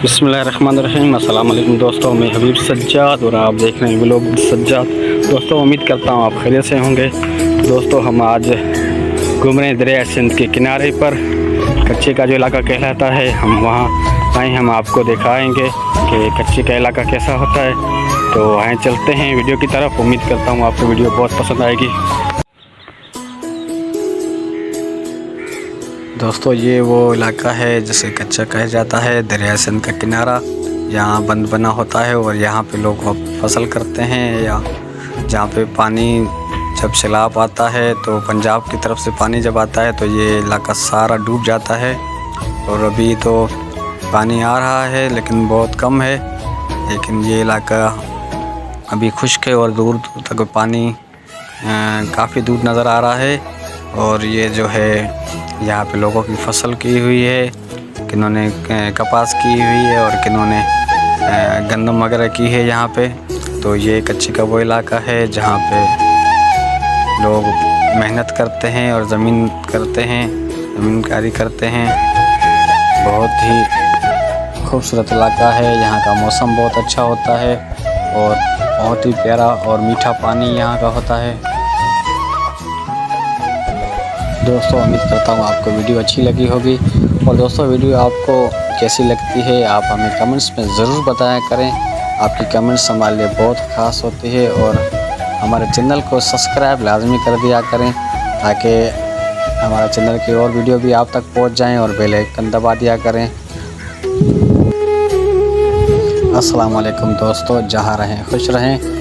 बिस्मिल्लाहिर्रहमानिर्रहीम। अस्सलाम वालेकुम दोस्तों, मैं हबीब सज्जाद और आप देख रहे हैं व्लॉग सज्जाद। दोस्तों उम्मीद करता हूँ आप खैरियत से होंगे। दोस्तों हम आज घूम रहे हैं दरिया सिंध के किनारे पर, कच्चे का जो इलाका कहलाता है। हम वहाँ आए, हम आपको दिखाएंगे कि कच्चे का इलाका कैसा होता है। तो आए चलते हैं वीडियो की तरफ। उम्मीद करता हूँ आपको वीडियो बहुत पसंद आएगी। दोस्तों ये वो इलाका है जिसे कच्चा कहा जाता है, दरिया सिंध का किनारा। यहाँ बंद बना होता है और यहाँ पे लोग फसल करते हैं, या जहाँ पे पानी जब सैलाब आता है तो पंजाब की तरफ से पानी जब आता है तो ये इलाका सारा डूब जाता है। और अभी तो पानी आ रहा है लेकिन बहुत कम है, लेकिन ये इलाका अभी खुश्क है और दूर दूर तक पानी काफ़ी दूर नज़र आ रहा है। और ये जो है यहाँ पे लोगों की फसल की हुई है, किन्होंने कपास की हुई है और किन्होंने गंदम वगैरह की है यहाँ पे। तो ये कच्ची का वो इलाका है जहाँ पे लोग मेहनत करते हैं और ज़मीन करते हैं, ज़मींदारी करते हैं। बहुत ही खूबसूरत इलाका है, यहाँ का मौसम बहुत अच्छा होता है और बहुत ही प्यारा और मीठा पानी यहाँ का होता है। दोस्तों उम्मीद करता हूँ आपको वीडियो अच्छी लगी होगी। और दोस्तों वीडियो आपको कैसी लगती है आप हमें कमेंट्स में ज़रूर बताया करें। आपकी कमेंट्स हमारे लिए बहुत ख़ास होती है। और हमारे चैनल को सब्सक्राइब लाजमी कर दिया करें ताकि हमारे चैनल की और वीडियो भी आप तक पहुँच जाएँ, और बेल आइकन दबा दिया करें। अस्सलाम वालेकुम दोस्तों, जहाँ रहें खुश रहें।